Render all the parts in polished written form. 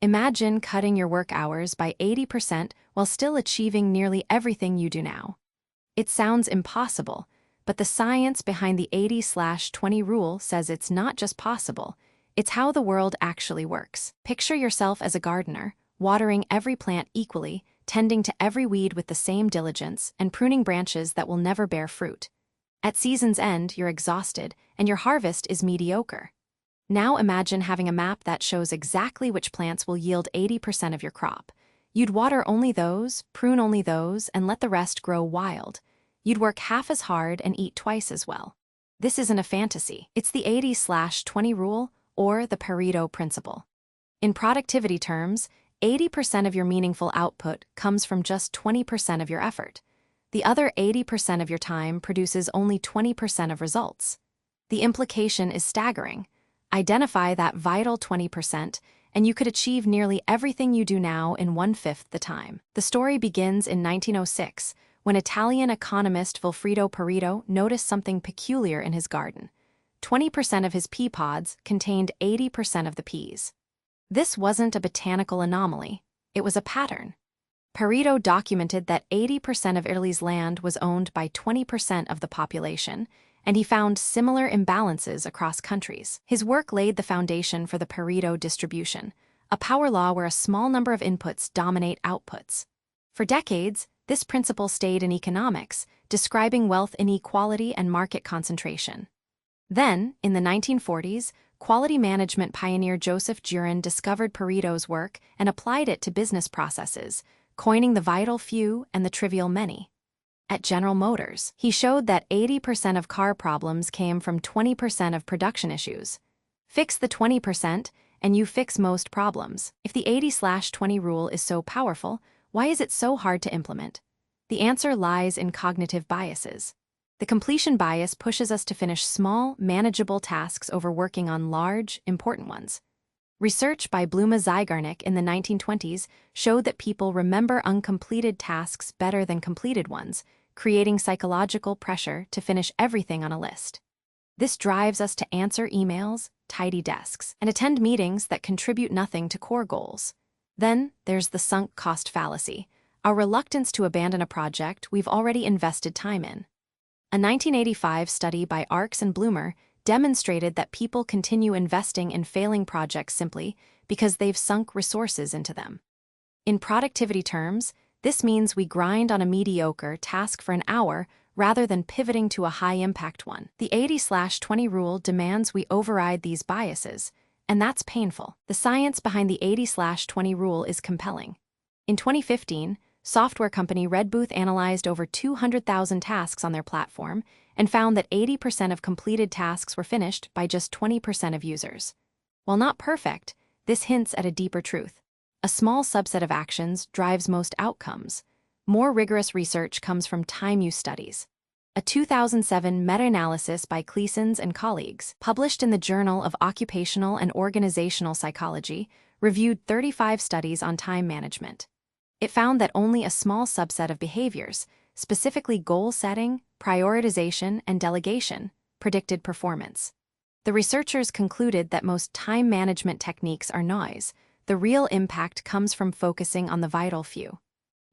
Imagine cutting your work hours by 80% while still achieving nearly everything you do now. It sounds impossible, but the science behind the 80/20 rule says it's not just possible, it's how the world actually works. Picture yourself as a gardener, watering every plant equally, tending to every weed with the same diligence, and pruning branches that will never bear fruit. At season's end, you're exhausted, and your harvest is mediocre. Now imagine having a map that shows exactly which plants will yield 80% of your crop. You'd water only those, prune only those, and let the rest grow wild. You'd work half as hard and eat twice as well. This isn't a fantasy. It's the 80/20 rule, or the Pareto Principle. In productivity terms, 80% of your meaningful output comes from just 20% of your effort. The other 80% of your time produces only 20% of results. The implication is staggering. Identify that vital 20%, and you could achieve nearly everything you do now in 1/5 the time. The story begins in 1906, when Italian economist Vilfredo Pareto noticed something peculiar in his garden. 20% of his pea pods contained 80% of the peas. This wasn't a botanical anomaly, it was a pattern. Pareto documented that 80% of Italy's land was owned by 20% of the population, and he found similar imbalances across countries. His work laid the foundation for the Pareto distribution, a power law where a small number of inputs dominate outputs. For decades, this principle stayed in economics, describing wealth inequality and market concentration. Then, in the 1940s, quality management pioneer Joseph Jurin discovered Pareto's work and applied it to business processes, coining the vital few and the trivial many. At General Motors, he showed that 80% of car problems came from 20% of production issues. Fix the 20%, and you fix most problems. If the 80/20 rule is so powerful, why is it so hard to implement? The answer lies in cognitive biases. The completion bias pushes us to finish small, manageable tasks over working on large, important ones. Research by Bluma Zygarnik in the 1920s showed that people remember uncompleted tasks better than completed ones, creating psychological pressure to finish everything on a list. This drives us to answer emails, tidy desks, and attend meetings that contribute nothing to core goals. Then there's the sunk cost fallacy, our reluctance to abandon a project we've already invested time in. A 1985 study by Arks and Bloomer demonstrated that people continue investing in failing projects simply because they've sunk resources into them. In productivity terms, this means we grind on a mediocre task for an hour rather than pivoting to a high-impact one. The 80/20 rule demands we override these biases, and that's painful. The science behind the 80/20 rule is compelling. In 2015, software company Redbooth analyzed over 200,000 tasks on their platform and found that 80% of completed tasks were finished by just 20% of users. While not perfect, this hints at a deeper truth. A small subset of actions drives most outcomes. More rigorous research comes from time use studies. A 2007 meta-analysis by Cleasons and colleagues, published in the Journal of Occupational and Organizational Psychology, reviewed 35 studies on time management. It found that only a small subset of behaviors, specifically goal setting, prioritization, and delegation, predicted performance. The researchers concluded that most time management techniques are noise. The real impact comes from focusing on the vital few.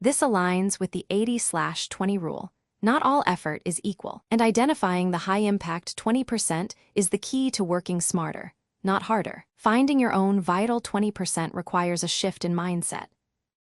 This aligns with the 80/20 rule. Not all effort is equal, and identifying the high-impact 20% is the key to working smarter, not harder. Finding your own vital 20% requires a shift in mindset.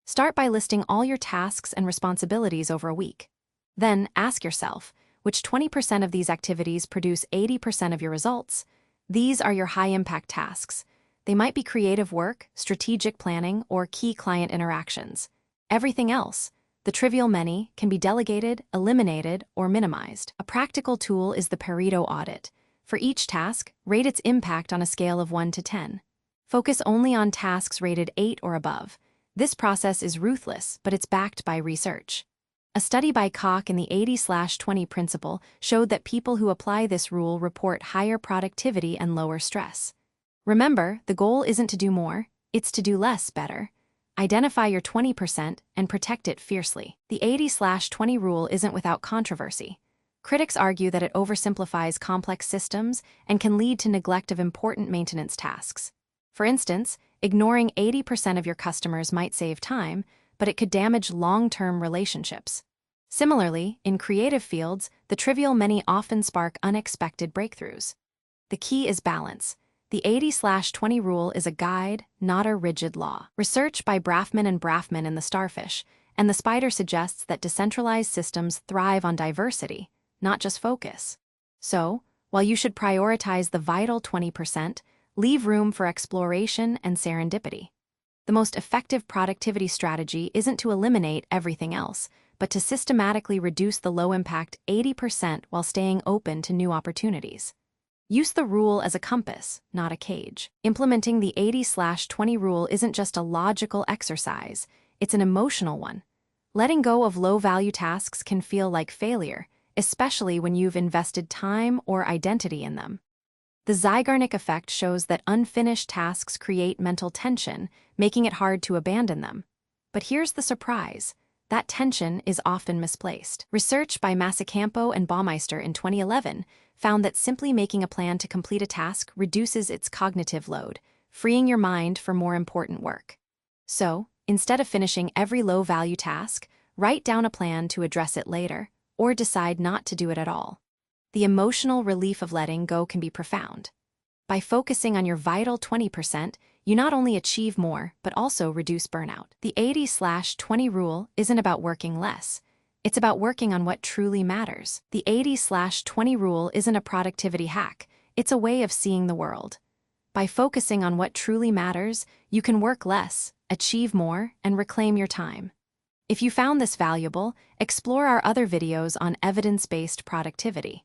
Start by listing all your tasks and responsibilities over a week. Then ask yourself, which 20% of these activities produce 80% of your results? These are your high-impact tasks. They might be creative work, strategic planning, or key client interactions. Everything else, the trivial many, can be delegated, eliminated, or minimized. A practical tool is the Pareto audit. For each task, rate its impact on a scale of 1 to 10. Focus only on tasks rated 8 or above. This process is ruthless, but it's backed by research. A study by Koch in the 80/20 principle showed that people who apply this rule report higher productivity and lower stress. Remember, the goal isn't to do more, it's to do less better. Identify your 20% and protect it fiercely. The 80/20 rule isn't without controversy. Critics argue that it oversimplifies complex systems and can lead to neglect of important maintenance tasks. For instance, ignoring 80% of your customers might save time, but it could damage long-term relationships. Similarly, in creative fields, the trivial many often spark unexpected breakthroughs. The key is balance. The 80/20 rule is a guide, not a rigid law. Research by Braffman and Braffman in the starfish and the spider suggests that decentralized systems thrive on diversity, not just focus. So, while you should prioritize the vital 20%, leave room for exploration and serendipity. The most effective productivity strategy isn't to eliminate everything else, but to systematically reduce the low-impact 80% while staying open to new opportunities. Use the rule as a compass, not a cage. Implementing the 80/20 rule isn't just a logical exercise, it's an emotional one. Letting go of low-value tasks can feel like failure, especially when you've invested time or identity in them. The Zeigarnik effect shows that unfinished tasks create mental tension, making it hard to abandon them. But here's the surprise. That tension is often misplaced. Research by Masacampo and Baumeister in 2011 found that simply making a plan to complete a task reduces its cognitive load, freeing your mind for more important work. So, instead of finishing every low-value task, write down a plan to address it later, or decide not to do it at all. The emotional relief of letting go can be profound. By focusing on your vital 20%, you not only achieve more, but also reduce burnout. The 80/20 rule isn't about working less. It's about working on what truly matters. The 80/20 rule isn't a productivity hack. It's a way of seeing the world. By focusing on what truly matters, you can work less, achieve more, and reclaim your time. If you found this valuable, explore our other videos on evidence-based productivity.